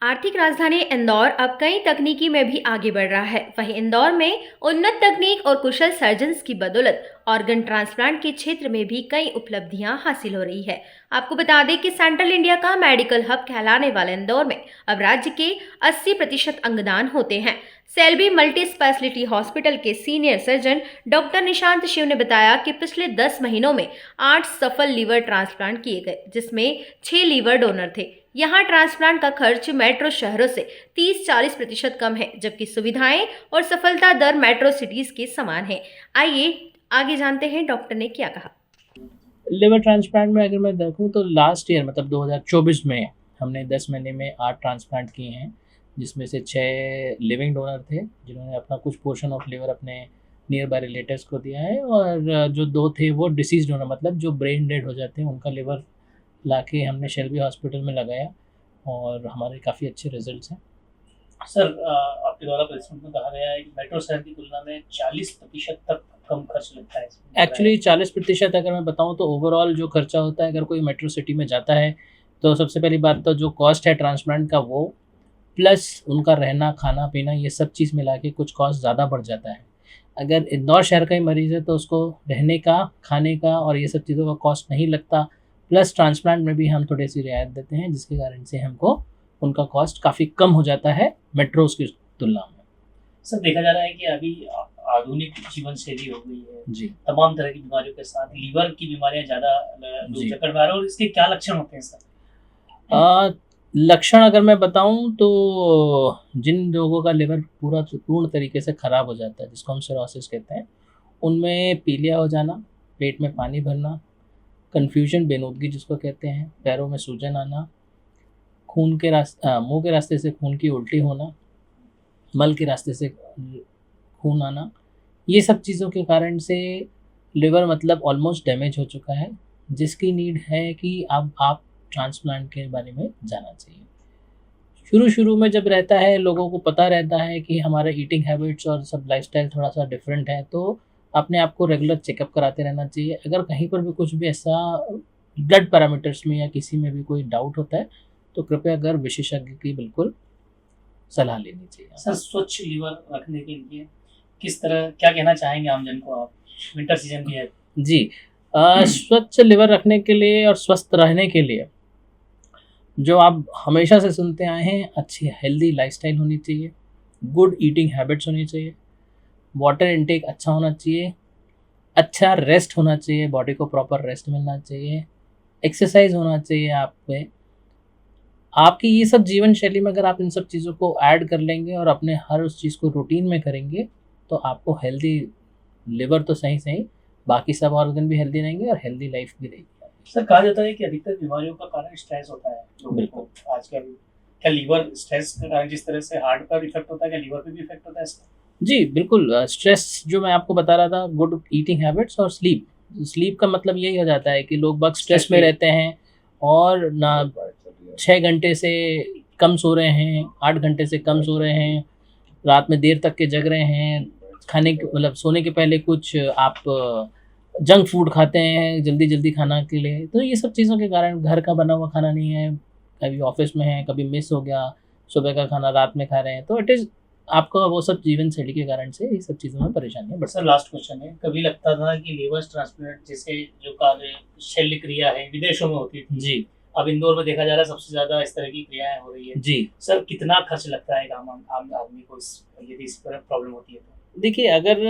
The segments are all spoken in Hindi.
आर्थिक राजधानी इंदौर अब कई तकनीकी में भी आगे बढ़ रहा है। वहीं इंदौर में उन्नत तकनीक और कुशल सर्जन्स की बदौलत ऑर्गन ट्रांसप्लांट के क्षेत्र में भी कई उपलब्धियां हासिल हो रही है। आपको बता दें कि सेंट्रल इंडिया का मेडिकल हब कहलाने वाले इंदौर में अब राज्य के 80% अंगदान होते हैं। सेल्बी मल्टी स्पेशलिटी हॉस्पिटल के senior surgeon doctor Nishant Shiv ने बताया कि पिछले 10 महीनों में 8 सफल लीवर ट्रांसप्लांट किए गए, जिसमें 6 लीवर डोनर थे। यहाँ ट्रांसप्लांट का खर्च मेट्रो शहरों से 30-40% कम है, जबकि सुविधाएं और सफलता दर मेट्रो सिटीज के समान है। आइए आगे जानते हैं डॉक्टर ने क्या कहा। लिवर ट्रांसप्लांट में अगर मैं देखूं तो लास्ट ईयर मतलब 2024 में हमने 10 महीने में 8 ट्रांसप्लांट किए हैं, जिसमें से 6 लिविंग डोनर थे जिन्होंने अपना कुछ पोर्शन ऑफ लिवर अपने नियर बाय रिलेटिव्स को दिया है, और जो 2 थे वो डिसीज डोनर मतलब जो ब्रेन डेड हो जाते हैं उनका लिवर लाके हमने शेल्बी हॉस्पिटल में लगाया और हमारे काफ़ी अच्छे रिजल्ट्स हैं। सर, आपके द्वारा प्लेसमेंट में कहा गया है कि मेट्रो शहर की तुलना में 40% तक कम खर्च लगता है इसमें। एक्चुअली 40% अगर मैं बताऊं तो ओवरऑल जो खर्चा होता है अगर कोई मेट्रो सिटी में जाता है तो सबसे पहली बात तो जो कॉस्ट है ट्रांसप्लांट का वो प्लस उनका रहना खाना पीना ये सब चीज़ मिला के कुछ कॉस्ट ज़्यादा बढ़ जाता है। अगर इंदौर शहर का ही मरीज़ है तो उसको रहने का खाने का और ये सब चीज़ों का कॉस्ट नहीं लगता, प्लस ट्रांसप्लांट में भी हम थोड़ी सी रियायत देते हैं जिसके कारण से हमको उनका कॉस्ट काफ़ी कम हो जाता है मेट्रोज़ की तुलना में। सर, देखा जा रहा है कि अभी आधुनिक जीवन शैली हो गई है, जी तमाम तरह की बीमारियों के साथ लीवर की बीमारियां ज़्यादा लोग जी जकड़ में आ रहे हैं, और इसके क्या लक्षण होते हैं सर? अ, लक्षण अगर मैं बताऊं तो जिन लोगों का लिवर पूर्ण तरीके से ख़राब हो जाता है जिसको हम सिरोसिस कहते हैं, उनमें पीलिया हो जाना, पेट में पानी भरना, कन्फ्यूजन बेनूदगी जिसको कहते हैं, पैरों में सूजन आना, मुंह के रास्ते से खून की उल्टी होना, मल के रास्ते से खून आना, ये सब चीज़ों के कारण से लिवर मतलब ऑलमोस्ट डैमेज हो चुका है, जिसकी नीड है कि अब आप ट्रांसप्लांट के बारे में जानना चाहिए। शुरू में जब रहता है लोगों को पता रहता है कि हमारा ईटिंग हैबिट्स और सब लाइफस्टाइल थोड़ा सा डिफरेंट है, तो अपने आप को रेगुलर चेकअप कराते रहना चाहिए। अगर कहीं पर भी कुछ भी ऐसा ब्लड पैरामीटर्स में या किसी में भी कोई डाउट होता है तो कृपया अगर विशेषज्ञ की बिल्कुल सलाह लेनी चाहिए। सर, स्वच्छ लीवर रखने के लिए किस तरह क्या कहना चाहेंगे आमजन को आप? विंटर सीजन भी है। जी स्वच्छ लिवर रखने के लिए और स्वस्थ रहने के लिए जो आप हमेशा से सुनते आए हैं, अच्छी हेल्दी लाइफस्टाइल होनी चाहिए, गुड ईटिंग हैबिट्स होनी चाहिए, वाटर इनटेक अच्छा होना चाहिए, अच्छा रेस्ट होना चाहिए, बॉडी को प्रॉपर रेस्ट मिलना चाहिए, एक्सरसाइज होना चाहिए आप पे। आपकी ये सब जीवन शैली में अगर आप इन सब चीज़ों को ऐड कर लेंगे और अपने हर उस चीज़ को रूटीन में करेंगे तो आपको हेल्दी लिवर तो सही सही बाकी सब ऑर्गन भी हेल्दी रहेंगे और हेल्दी लाइफ भी रहेगी। सर, कहा जाता है कि अधिकतर बीमारियों का कारण स्ट्रेस होता है लोगों को आजकल। क्या लीवर स्ट्रेस के कारण जिस तरह से हार्ट पर इफेक्ट होता है, क्या लीवर पे भी इफेक्ट होता है इसका? जी बिल्कुल। स्ट्रेस जो मैं आपको बता रहा था, गुड ईटिंग हैबिट्स और स्लीप का मतलब यही हो जाता है कि लोग बहुत स्ट्रेस में रहते हैं और ना 6 घंटे से कम सो रहे हैं, 8 घंटे से कम सो रहे हैं, रात में देर तक के जग रहे हैं, खाने के मतलब सोने के पहले कुछ आप जंक फूड खाते हैं जल्दी जल्दी खाना के लिए, तो ये सब चीज़ों के कारण घर का बना हुआ खाना नहीं है, कभी ऑफिस में है, कभी मिस हो गया, सुबह का खाना रात में खा रहे हैं, तो इट इज़ आपका वो सब जीवन शैली के कारण से ये सब चीज़ों में परेशानियाँ बढ़। सर, लास्ट क्वेश्चन है। कभी लगता था कि लीवर ट्रांसप्लांट जैसे जो कार्य शल्य क्रिया है विदेशों में होती थी, जी अब इंदौर में देखा जा रहा है सबसे ज्यादा इस तरह की क्रियाएं हो रही है। जी सर, कितना खर्च लगता है एक आम आम आदमी को यदि इस पर प्रॉब्लम होती है तो? देखिए, अगर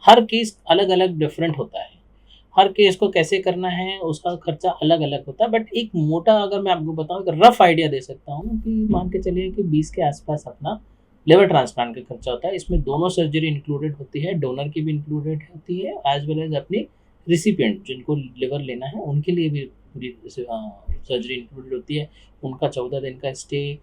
हर केस अलग अलग डिफरेंट होता है, हर केस को कैसे करना है उसका खर्चा अलग अलग होता है, बट एक मोटा अगर मैं आपको बताऊं, एक रफ आइडिया दे सकता हूँ कि मान के चलिए कि 20 के आसपास अपना लिवर ट्रांसप्लांट का खर्चा होता है। इसमें दोनों सर्जरी इंक्लूडेड होती है, डोनर की भी इंक्लूडेड होती है एज वेल एज अपनी रिसिपिएंट जिनको लिवर लेना है उनके लिए भी सर्जरी इंक्लूडेड होती है। उनका 14 दिन का स्टे,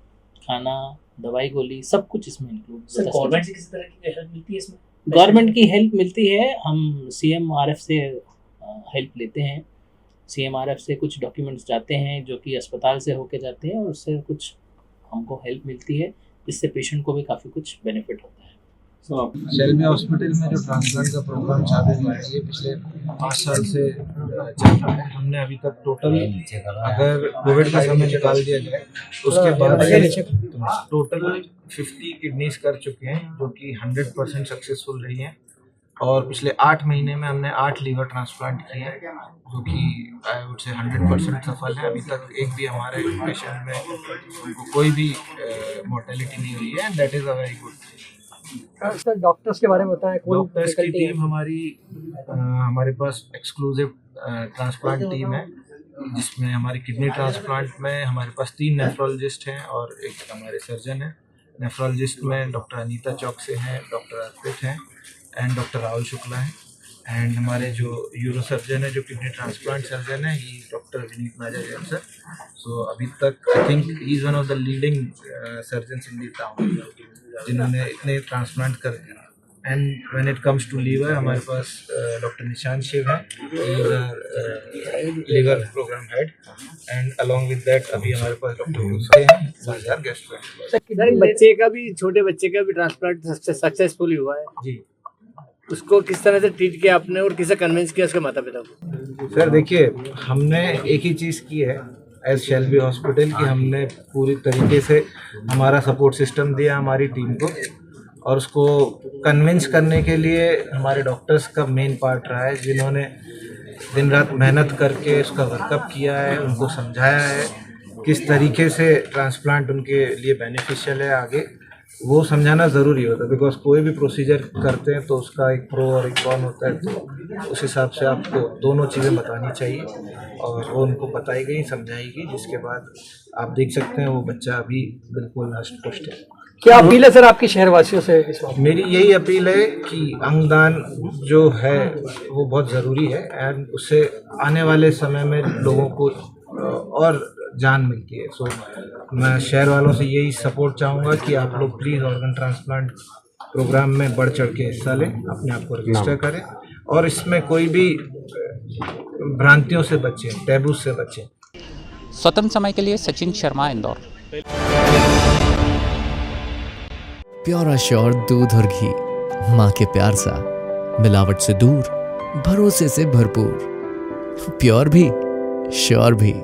खाना, दवाई गोली सब कुछ इसमें इंक्लूड। सर, गवर्नमेंट से किसी तरह की हेल्प मिलती है इसमें? गवर्नमेंट की हेल्प मिलती है, हम CMRF से हेल्प लेते हैं। CMRF से कुछ डॉक्यूमेंट्स जाते हैं जो कि अस्पताल से होके जाते हैं और उससे कुछ हमको हेल्प मिलती है, जिससे पेशेंट को भी काफ़ी कुछ बेनिफिट होता है। शेल्बी हॉस्पिटल में जो ट्रांसप्लांट का प्रोग्राम चालू हुआ है ये पिछले 5 साल से चल रहा है। हमने अभी तक टोटल, अगर कोविड का समय निकाल दिया जाए उसके बाद टोटल 50 किडनीज कर चुके हैं, जो कि 100% सक्सेसफुल रही हैं। और पिछले 8 महीने में हमने 8 लीवर ट्रांसप्लांट किए हैं, जो कि आई वुड से 100% सफल है। अभी तक एक भी हमारे पेशेंट में उनको कोई भी मोर्टेलिटी नहीं हुई है, and that is a very good. Sir doctors के बारे में बताएं, कौन डॉक्टर्स की faculty है? टीम हमारे पास एक्सक्लूसिव ट्रांसप्लांट टीम है, जिसमें हमारी किडनी ट्रांसप्लांट में हमारे पास 3 नेफ्रोलॉजिस्ट हैं और एक हमारे सर्जन हैं। नेफ्रोलॉजिस्ट में डॉक्टर अनीता चौक से हैं, डॉक्टर अर्पित हैं एंड डॉक्टर राहुल शुक्ला हैं। एंड हमारे जो यूरो सर्जन है, जो किडनी ट्रांसप्लांट सर्जन है, ही डॉक्टर विनीत नाजा जैन सर। सो अभी तक I think he is one of the leading surgeons in the town, जिन्होंने इतने ट्रांसप्लांट कर दिए। And when it comes to liver, हमारे पास डॉक्टर निशांत शिव है, liver program head. And along with that अभी हमारे पास डॉक्टर गुस्से हैं, गेस्ट। सर एक बच्चे का भी, छोटे बच्चे का भी ट्रांसप्लांट सक्सेसफुली हुआ है जी उसको किस तरह से ट्रीट किया आपने और किसे कन्विंस किया उसके माता पिता को? सर देखिए, हमने एक ही चीज़ की है एज शेल्बी हॉस्पिटल कि हमने पूरी तरीके से हमारा सपोर्ट सिस्टम दिया हमारी टीम को, और उसको कन्विंस करने के लिए हमारे डॉक्टर्स का मेन पार्ट रहा है, जिन्होंने दिन रात मेहनत करके उसका वर्कअप किया है, उनको समझाया है किस तरीके से ट्रांसप्लांट उनके लिए बेनिफिशियल है। आगे वो समझाना ज़रूरी होता है, बिकॉज कोई भी प्रोसीजर करते हैं तो उसका एक प्रो और एक कॉन होता है, तो उस हिसाब से आपको दोनों चीज़ें बतानी चाहिए और वो उनको बताई गई, समझाई गई, जिसके बाद आप देख सकते हैं वो बच्चा अभी बिल्कुल हष्ट पुष्ट है। क्या अपील है सर आपकी शहरवासियों से इस वक्त? मेरी यही अपील है कि अंगदान जो है वो बहुत ज़रूरी है, एंड उससे आने वाले समय में लोगों को और जान मिलती है। सो मैं शहर वालों से यही सपोर्ट चाहूँगा कि आप लोग प्लीज़ ऑर्गन ट्रांसप्लांट प्रोग्राम में बढ़ चढ़ के हिस्सा लें, अपने आप को रजिस्टर करें और इसमें कोई भी भ्रांतियों से बचें, टैबू से बचें। स्वतंत्र समय के लिए सचिन शर्मा, इंदौर। प्योर श्योर दूध और घी, माँ के प्यार सा, मिलावट से दूर, भरोसे से भरपूर, प्योर भी श्योर भी।